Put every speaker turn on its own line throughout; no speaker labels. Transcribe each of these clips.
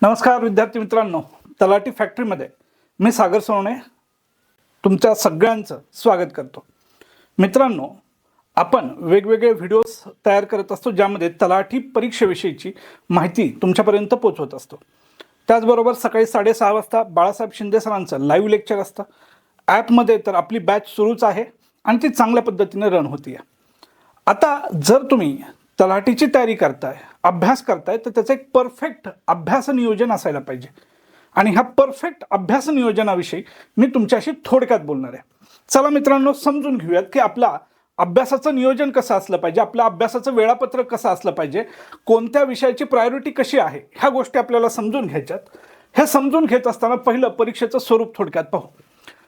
नमस्कार विद्यार्थी मित्रांनो, तलाठी फॅक्टरीमध्ये मी सागर सोनवणे तुमच्या सगळ्यांचं स्वागत करतो. मित्रांनो, आपण वेगवेगळे व्हिडिओज तयार करत असतो ज्यामध्ये तलाठी परीक्षेविषयीची माहिती तुमच्यापर्यंत पोहोचवत असतो. त्याचबरोबर सकाळी 6:30 वाजता बाळासाहेब शिंदे सरांचं लाईव्ह लेक्चर असतं. ॲपमध्ये तर आपली बॅच सुरूच आहे आणि ती चांगल्या पद्धतीने रन होती आहे. आता जर तुम्ही तलाठीची तयारी करताय, अभ्यास करताय, तर त्याचं एक परफेक्ट अभ्यास नियोजन असायला पाहिजे. आणि ह्या परफेक्ट अभ्यास नियोजनाविषयी मी तुमच्याशी थोडक्यात बोलणार आहे. चला मित्रांनो, समजून घेऊयात की आपला अभ्यासाचं नियोजन कसं असलं पाहिजे, आपल्या अभ्यासाचं वेळापत्रक कसं असलं पाहिजे, कोणत्या विषयाची प्रायोरिटी कशी आहे, ह्या गोष्टी आपल्याला समजून घ्यायच्यात. हे समजून घेत असताना पहिलं परीक्षेचं स्वरूप थोडक्यात पाहू.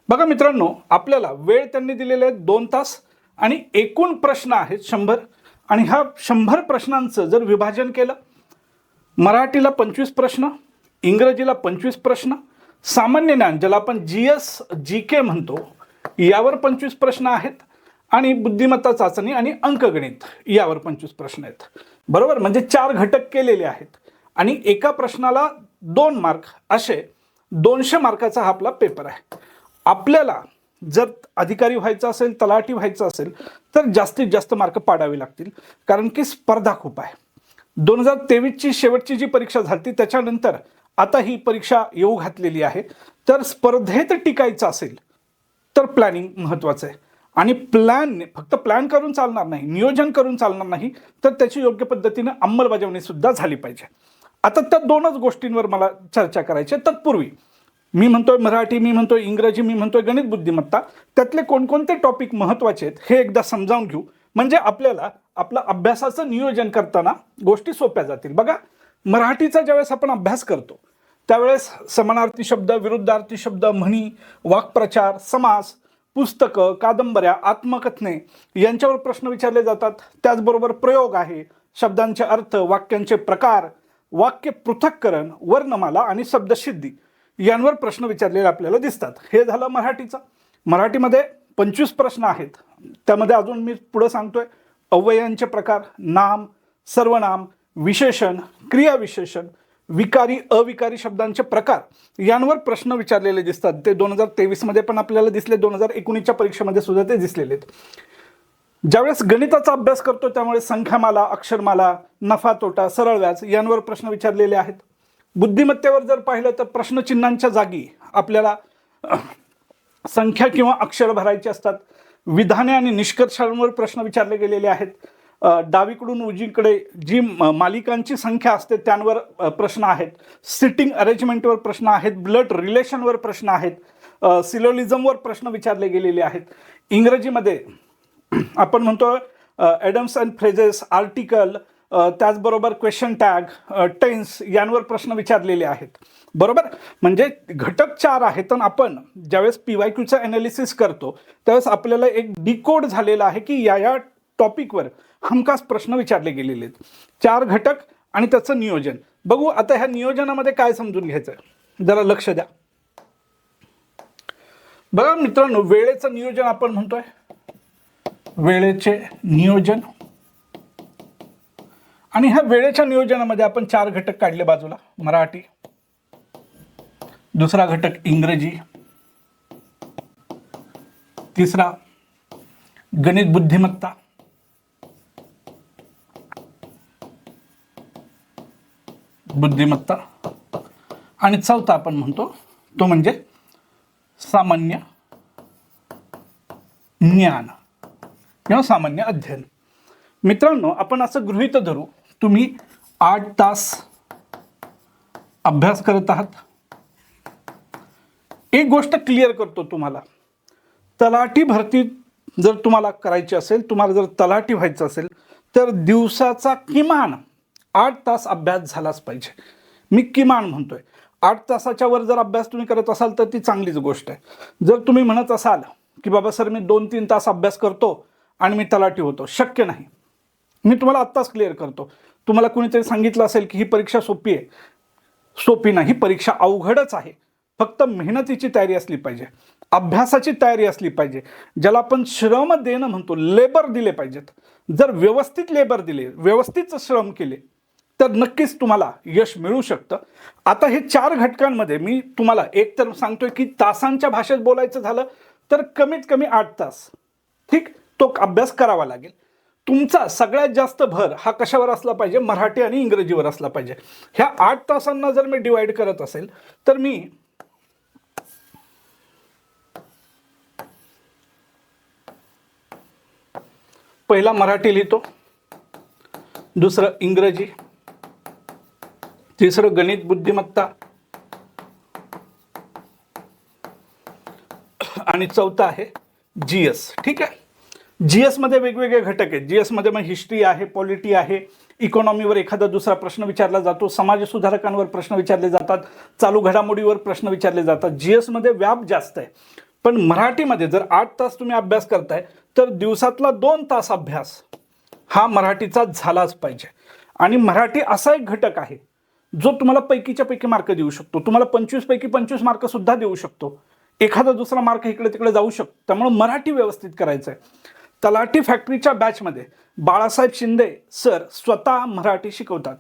बघा मित्रांनो, आपल्याला वेळ त्यांनी दिलेले आहेत 2 तास आणि एकूण प्रश्न आहेत 100. आणि ह्या 100 प्रश्नांचं जर विभाजन केलं, मराठीला 25 प्रश्न, इंग्रजीला 25 प्रश्न, सामान्य ज्ञान ज्याला आपण GS GK म्हणतो यावर 25 प्रश्न आहेत, आणि बुद्धिमत्ता चाचणी आणि अंकगणित यावर 25 प्रश्न आहेत. बरोबर, म्हणजे 4 घटक केलेले आहेत आणि एका प्रश्नाला 2 मार्क, असे 200 मार्काचा हा आपला पेपर आहे. आपल्याला जर अधिकारी व्हायचं असेल, तलाठी व्हायचं असेल, तर जास्तीत जास्त मार्क पाडावे लागतील, कारण की स्पर्धा खूप आहे. 2023ची शेवटची जी परीक्षा झाली त्याच्यानंतर आता ही परीक्षा येऊ घातलेली आहे. तर स्पर्धेत टिकायचं असेल तर प्लॅनिंग महत्त्वाचं आहे. आणि फक्त प्लॅन करून चालणार नाही, नियोजन करून चालणार नाही, तर त्याची योग्य पद्धतीने अंमलबजावणी सुद्धा झाली पाहिजे. आता त्या 2च गोष्टींवर मला चर्चा करायची आहे. तत्पूर्वी मी म्हणतोय मराठी, मी म्हणतोय इंग्रजी, मी म्हणतोय गणित बुद्धिमत्ता, त्यातले कोणकोणते टॉपिक महत्त्वाचे आहेत हे एकदा समजावून घेऊ, म्हणजे आपल्याला आपलं अभ्यासाचं नियोजन करताना गोष्टी सोप्या जातील. बघा, मराठीचा ज्यावेळेस आपण अभ्यास करतो त्यावेळेस समानार्थी शब्द, विरुद्धार्थी शब्द, म्हणी, वाक्प्रचार, समास, पुस्तकं, कादंबऱ्या, आत्मकथने यांच्यावर प्रश्न विचारले जातात. त्याचबरोबर प्रयोग आहे, शब्दांचे अर्थ, वाक्यांचे प्रकार, वाक्य पृथक्करण, वर्णमाला आणि शब्दसिद्धी यांवर प्रश्न विचारलेले आपल्याला दिसतात. हे झालं मराठीचं. मराठीमध्ये 25 प्रश्न आहेत. त्यामध्ये अजून मी पुढे सांगतोय अव्ययांचे प्रकार, नाम, सर्वनाम, विशेषण, क्रियाविशेषण, विकारी अविकारी शब्दांचे प्रकार यांवर प्रश्न विचारलेले दिसतात. ते 2023 मध्ये पण आपल्याला दिसले, 2019च्या परीक्षेमध्ये सुद्धा ते दिसलेले आहेत. ज्यावेळेस गणिताचा अभ्यास करतो त्यामुळे संख्यामाला, अक्षरमाला, नफा तोटा, सरळ व्याज यांवर प्रश्न विचारलेले आहेत. बुद्धिमत्तेवर जर पाहिलं तर प्रश्नचिन्हांच्या जागी आपल्याला संख्या किंवा अक्षर भरायची असतात. विधाने आणि निष्कर्षांवर प्रश्न विचारले गेलेले आहेत. डावीकडून उजवीकडे जी मालिकांची संख्या असते त्यांवर प्रश्न आहेत. सिटिंग अरेंजमेंटवर प्रश्न आहेत. ब्लड रिलेशनवर प्रश्न आहेत. सिलोलिझमवर प्रश्न विचारले गेलेले आहेत. इंग्रजीमध्ये आपण म्हणतो ॲडम्स अँड फ्रेजेस, आर्टिकल, त्याचबरोबर क्वेश्चन टॅग, टेन्स यांवर प्रश्न विचारलेले आहेत. बरोबर, म्हणजे घटक 4 आहेत. आणि आपण ज्यावेळेस PYQचं ॲनालिसिस करतो त्यावेळेस आपल्याला एक डिकोड झालेला आहे की या टॉपिकवर हमखास प्रश्न विचारले गेलेले आहेत. 4 घटक आणि त्याचं नियोजन बघू. आता ह्या नियोजनामध्ये काय समजून घ्यायचं, जरा लक्ष द्या. बघा मित्रांनो, वेळेचं नियोजन आपण म्हणतोय, वेळेचे नियोजन. आणि ह्या वेळेच्या नियोजनामध्ये आपण 4 घटक काढले बाजूला. मराठी, दुसरा घटक इंग्रजी, तिसरा गणित बुद्धिमत्ता, आणि चौथा आपण म्हणतो तो म्हणजे सामान्य ज्ञान किंवा सामान्य अध्ययन. मित्रांनो, आपण असं गृहीत धरू तुम्ही 8 तास अभ्यास करत आहात. एक गोष्ट क्लिअर करतो तुम्हाला, तलाठी भरती जर तुम्हाला करायची असेल, तुम्हाला जर तलाठी व्हायचं असेल, तर दिवसाचा किमान 8 तास अभ्यास झालाच पाहिजे. मी किमान म्हणतोय. 8 तासाच्या वर जर अभ्यास तुम्ही करत असाल तर ती चांगलीच गोष्ट आहे. जर तुम्ही म्हणत असाल की बाबा सर मी 2-3 तास अभ्यास करतो आणि मी तलाठी होतो, शक्य नाही. मी तुम्हाला आत्ताच क्लिअर करतो. तुम्हाला कुणीतरी सांगितलं असेल की ही परीक्षा सोपी आहे, सोपी नाही, परीक्षा अवघडच आहे. फक्त मेहनतीची तयारी असली पाहिजे, अभ्यासाची तयारी असली पाहिजे, ज्याला आपण श्रम देणं म्हणतो, लेबर दिले पाहिजेत. जर व्यवस्थित लेबर दिले, व्यवस्थित श्रम केले तर नक्कीच तुम्हाला यश मिळू शकतं. आता हे 4 घटकांमध्ये मी तुम्हाला एक तर सांगतोय की तासांच्या भाषेत बोलायचं झालं तर कमीत कमी 8 तास, ठीक, तो अभ्यास करावा लागेल. तुमचा सगळ्यात जास्त भर हा कशावर असला पाहिजे? मराठी आणि इंग्रजीवर असला पाहिजे. ह्या 8 तासांना जर मी डिवाइड करत असेल तर मी पहिला मराठी लिहितो, दुसरं इंग्रजी, तिसरं गणित बुद्धिमत्ता आणि चौथा आहे जीएस. ठीक आहे. जीएस मध्ये वेगवेगळे घटक आहेत. जीएस मध्ये मग हिस्ट्री आहे, पॉलिटी आहे, इकॉनॉमीवर एखादा दुसरा प्रश्न विचारला जातो, समाज सुधारकांवर प्रश्न विचारले जातात, चालू घडामोडीवर प्रश्न विचारले जातात. जीएस मध्ये व्याप जास्त आहे. पण मराठीमध्ये जर 8 तास तुम्ही अभ्यास करताय तर दिवसातला 2 तास अभ्यास हा मराठीचा झालाच पाहिजे. आणि मराठी असा एक घटक आहे जो तुम्हाला पैकीच्या पैकी मार्क देऊ शकतो. तुम्हाला 25 पैकी 25 मार्क सुद्धा देऊ शकतो. एखादा दुसरा मार्क इकडे तिकडे जाऊ शकतो. त्यामुळे मराठी व्यवस्थित करायचं आहे. तलाठी फॅक्टरीच्या बॅचमध्ये बाळासाहेब शिंदे सर स्वतः मराठी शिकवतात,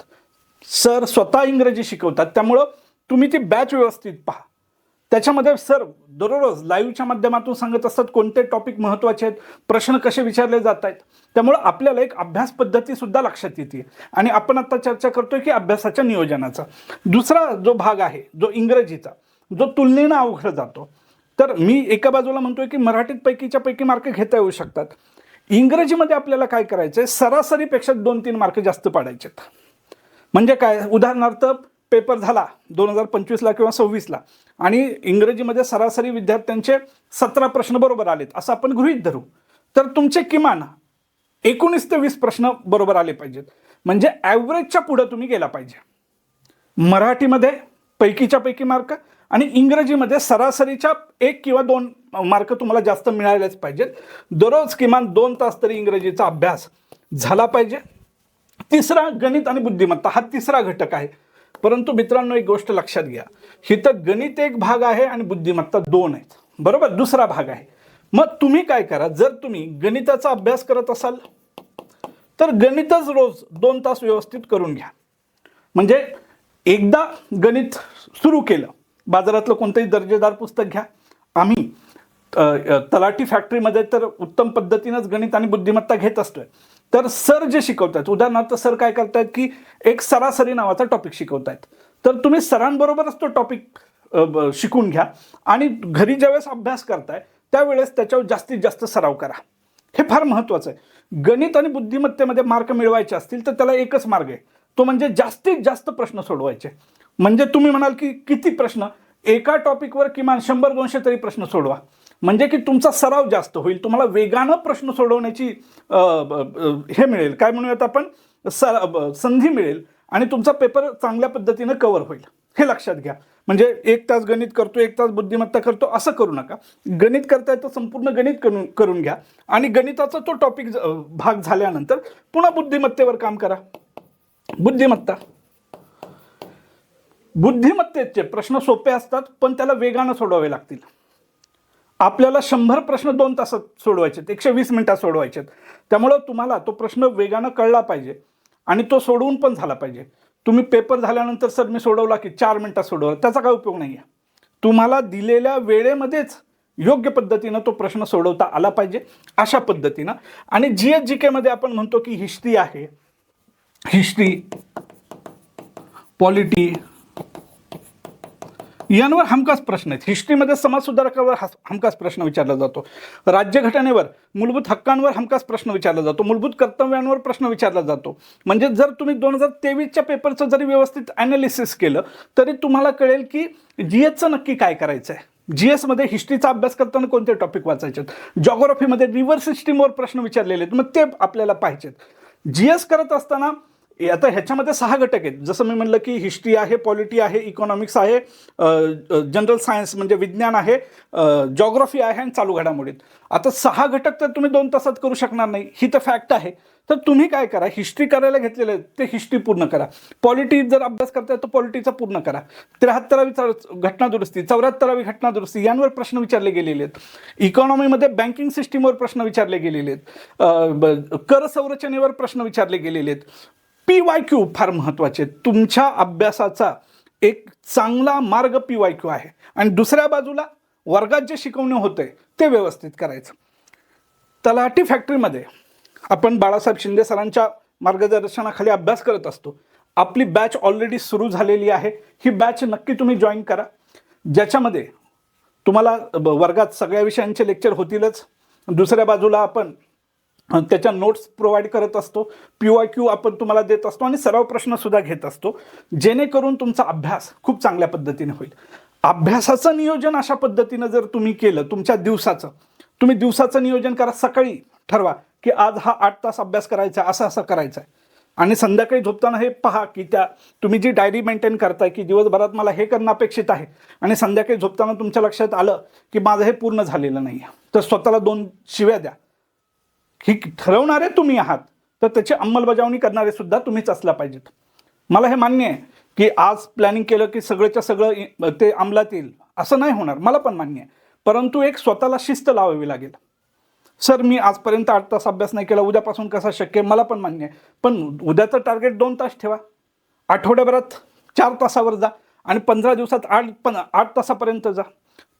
सर स्वतः इंग्रजी शिकवतात. त्यामुळं तुम्ही ती बॅच व्यवस्थित पहा. त्याच्यामध्ये सर दररोज लाईव्हच्या माध्यमातून सांगत असतात कोणते टॉपिक महत्त्वाचे आहेत, प्रश्न कसे विचारले जात आहेत. त्यामुळं आपल्याला एक अभ्यास पद्धती सुद्धा लक्षात येते. आणि आपण आता चर्चा करतोय की अभ्यासाच्या नियोजनाचा. दुसरा जो भाग आहे जो इंग्रजीचा, जो तुलनेनं अवघड जातो, तर मी एका बाजूला म्हणतोय की मराठीत पैकीच्या पैकी मार्क घेता येऊ शकतात. इंग्रजीमध्ये आपल्याला काय करायचंय? सरासरीपेक्षा 2-3 मार्क जास्त पाडायचे. म्हणजे काय? उदाहरणार्थ पेपर झाला 2025ला किंवा 26ला आणि इंग्रजीमध्ये सरासरी विद्यार्थ्यांचे 17 प्रश्न बरोबर आलेत असं आपण गृहीत धरू, तर तुमचे किमान 19 ते 20 प्रश्न बरोबर आले पाहिजेत. म्हणजे ॲव्हरेजच्या पुढे तुम्ही गेला पाहिजे. मराठीमध्ये पैकीच्या पैकी मार्क आणि इंग्रजीमध्ये सरासरीच्या 1 किंवा 2 मार्क तुम्हाला जास्त मिळालेच पाहिजेत. दररोज किमान 2 तास तरी इंग्रजीचा अभ्यास झाला पाहिजे. तिसरा गणित आणि बुद्धिमत्ता हा तिसरा घटक आहे. परंतु मित्रांनो एक गोष्ट लक्षात घ्या, इथं गणित एक भाग आहे आणि बुद्धिमत्ता 2 आहेत, बरोबर, दुसरा भाग आहे. मग तुम्ही काय करा, जर तुम्ही गणिताचा अभ्यास करत असाल तर गणितच रोज 2 तास व्यवस्थित करून घ्या. म्हणजे एकदा गणित सुरू केलं, बाजारातलं कोणतंही दर्जेदार पुस्तक घ्या. आम्ही तलाठी फॅक्टरीमध्ये तर उत्तम पद्धतीनंच गणित आणि बुद्धिमत्ता घेत असतोय. तर सर जे शिकवतात, उदाहरणार्थ सर काय करतायत की एक सरासरी नावाचा टॉपिक शिकवतायत, तर तुम्ही सरांबरोबरच तो टॉपिक शिकून घ्या आणि घरी ज्यावेळेस अभ्यास करताय त्यावेळेस त्याच्यावर जास्तीत जास्त सराव करा. हे फार महत्त्वाचं आहे. गणित आणि बुद्धिमत्तेमध्ये मार्क मिळवायचे असतील तर त्याला एकच मार्ग आहे, तो म्हणजे जास्तीत जास्त प्रश्न सोडवायचे. म्हणजे तुम्ही म्हणाल की किती प्रश्न? एका टॉपिकवर किमान 100-200 तरी प्रश्न सोडवा, म्हणजे की तुमचा सराव जास्त होईल. तुम्हाला वेगानं प्रश्न सोडवण्याची हे मिळेल, काय म्हणूयात आपण, संधी मिळेल आणि तुमचा पेपर चांगल्या पद्धतीनं कव्हर होईल. हे लक्षात घ्या. म्हणजे 1 तास गणित करतो, 1 तास बुद्धिमत्ता करतो असं करू नका. गणित करताय तर संपूर्ण गणित करून घ्या आणि गणिताचा तो टॉपिक भाग झाल्यानंतर पुन्हा बुद्धिमत्तेवर काम करा. बुद्धिमत्तेचे प्रश्न सोपे असतात पण त्याला वेगानं सोडवावे लागतील. आपल्याला 100 प्रश्न 2 तासात सोडवायचे, 120 मिनिटात सोडवायचे. त्यामुळं तुम्हाला तो प्रश्न वेगानं कळला पाहिजे आणि तो सोडवून पण झाला पाहिजे. तुम्ही पेपर झाल्यानंतर सर मी सोडवला की 4 मिनिटात सोडवला, त्याचा काय उपयोग नाही आहे. तुम्हाला दिलेल्या वेळेमध्येच योग्य पद्धतीनं तो प्रश्न सोडवता आला पाहिजे अशा पद्धतीनं. आणि GS-GK मध्ये आपण म्हणतो की हिस्ट्री आहे, हिस्ट्री, पॉलिटी यांवर हमखास प्रश्न आहेत. हिस्ट्रीमध्ये समाज सुधारकावर हमखास प्रश्न विचारला जातो. राज्यघटनेवर, मूलभूत हक्कांवर हमखास प्रश्न विचारला जातो. मूलभूत कर्तव्यांवर प्रश्न विचारला जातो. म्हणजे जर तुम्ही 2023च्या पेपरचं जरी व्यवस्थित ॲनालिसिस केलं तरी तुम्हाला कळेल की GSचं नक्की काय करायचं आहे. GSमध्ये हिस्ट्रीचा अभ्यास करताना कोणते टॉपिक वाचायचे आहेत, जॉग्राफीमध्ये रिव्हर सिस्टीमवर प्रश्न विचारलेले आहेत, मग ते आपल्याला पाहिजेत. GS करत असताना आता ह्याच्यामध्ये 6 घटक आहेत. जसं मी म्हणलं की हिस्ट्री आहे, पॉलिटी आहे, इकॉनॉमिक्स आहे, जनरल सायन्स म्हणजे विज्ञान आहे, जॉग्राफी आहे आणि चालू घडामोडीत. आता 6 घटक तर तुम्ही 2 तासात करू शकणार नाही, ही तर फॅक्ट आहे. तर तुम्ही काय करा, हिस्ट्री करायला घेतलेलं आहे ते हिस्ट्री पूर्ण करा. पॉलिटी जर अभ्यास करताय तर पॉलिटीचा पूर्ण करा. 73वी घटनादुरुस्ती, 74वी घटनादुरुस्ती यांवर प्रश्न विचारले गेलेले आहेत. इकॉनॉमीमध्ये बँकिंग सिस्टीमवर प्रश्न विचारले गेलेले आहेत. कर संरचनेवर प्रश्न विचारले गेलेले आहेत. PYQ फार महत्त्वाचे. तुमच्या अभ्यासाचा एक चांगला मार्ग PYQ आहे आणि दुसऱ्या बाजूला वर्गात जे शिकवणे होते ते व्यवस्थित करायचं. तलाठी फॅक्टरीमध्ये आपण बाळासाहेब शिंदे सरांच्या मार्गदर्शनाखाली अभ्यास करत असतो. आपली बॅच ऑलरेडी सुरू झालेली आहे. ही बॅच नक्की तुम्ही जॉईन करा, ज्याच्यामध्ये तुम्हाला वर्गात सगळ्या विषयांचे लेक्चर होतीलच. दुसऱ्या बाजूला आपण त्याच्या नोट्स प्रोव्हाइड करत असतो, PYQ आपण तुम्हाला देत असतो आणि सराव प्रश्नसुद्धा घेत असतो, जेणेकरून तुमचा अभ्यास खूप चांगल्या पद्धतीने होईल. अभ्यासाचं नियोजन अशा पद्धतीनं जर तुम्ही केलं, तुमच्या दिवसाचं तुम्ही दिवसाचं नियोजन करा. सकाळी ठरवा की आज हा 8 तास अभ्यास करायचा, असं करायचं आहे. आणि संध्याकाळी झोपताना हे पहा की तुम्ही जी डायरी मेंटेन करताय की दिवसभरात मला हे करणं अपेक्षित आहे आणि संध्याकाळी झोपताना तुमच्या लक्षात आलं की माझं हे पूर्ण झालेलं नाही आहे, तर स्वतःला 2 शिव्या द्या. ही ठरवणारे तुम्ही आहात, तर त्याची अंमलबजावणी करणारे सुद्धा तुम्हीच असला पाहिजेत. मला हे मान्य आहे की आज प्लॅनिंग केलं की सगळंच्या सगळं ते अंमलात येईल, असं नाही होणार, मला पण मान्य आहे. परंतु एक स्वतःला शिस्त लावावी लागेल. सर मी आजपर्यंत 8 तास अभ्यास नाही केला, उद्यापासून कसा शक्य, मला पण मान्य आहे. पण उद्याचं टार्गेट 2 तास ठेवा, आठवड्याभरात 4 तासावर जा आणि 15 दिवसात 8 तासापर्यंत जा.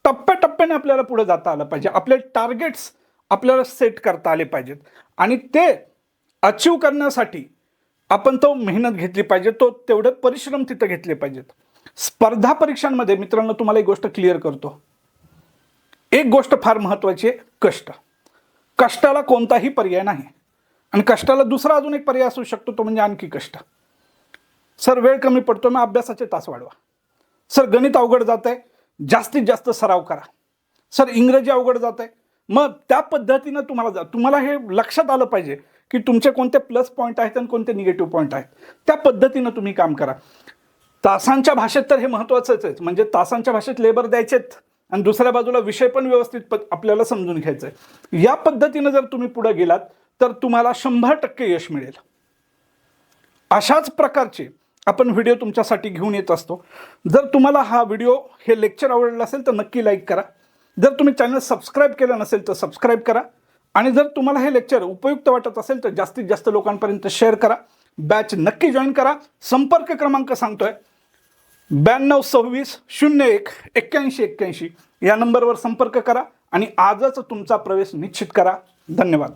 टप्प्याटप्प्याने आपल्याला पुढे जाता आलं पाहिजे. आपले टार्गेट्स आपल्याला सेट करता आले पाहिजेत आणि ते अचीव करण्यासाठी आपण तो मेहनत घेतली पाहिजे, तो तेवढे परिश्रम तिथं घेतले पाहिजेत. स्पर्धा परीक्षांमध्ये मित्रांनो तुम्हाला एक गोष्ट क्लिअर करतो. एक गोष्ट फार महत्त्वाची आहे, कष्ट. कष्टाला कोणताही पर्याय नाही आणि कष्टाला दुसरा अजून एक पर्याय असू शकतो, तो म्हणजे आणखी कष्ट. सर वेळ कमी पडतो, मग अभ्यासाचे तास वाढवा. सर गणित अवघड जात आहे, जास्तीत जास्त सराव करा. सर इंग्रजी अवघड जात आहे, मग त्या पद्धतीनं तुम्हाला हे लक्षात आलं पाहिजे की तुमचे कोणते प्लस पॉईंट आहेत आणि कोणते निगेटिव्ह पॉईंट आहेत. त्या पद्धतीनं तुम्ही काम करा. तासांच्या भाषेत तर हे महत्त्वाचंच आहे, म्हणजे तासांच्या भाषेत लेबर द्यायचेत आणि दुसऱ्या बाजूला विषय पण व्यवस्थित आपल्याला समजून घ्यायचा आहे. या पद्धतीनं जर तुम्ही पुढे गेलात तर तुम्हाला 100% यश मिळेल. अशाच प्रकारचे आपण व्हिडिओ तुमच्यासाठी घेऊन येत असतो. जर तुम्हाला हा व्हिडिओ हे लेक्चर आवडलं असेल तर नक्की लाईक करा. जर तुम्ही चॅनल सबस्क्राईब केलं नसेल तर सबस्क्राईब करा आणि जर तुम्हाला हे लेक्चर उपयुक्त वाटत असेल तर जास्तीत जास्त लोकांपर्यंत शेअर करा. बॅच नक्की जॉईन करा. संपर्क क्रमांक सांगतोय, 9226 01 81 81 या नंबरवर संपर्क करा आणि आजच तुमचा प्रवेश निश्चित करा. धन्यवाद.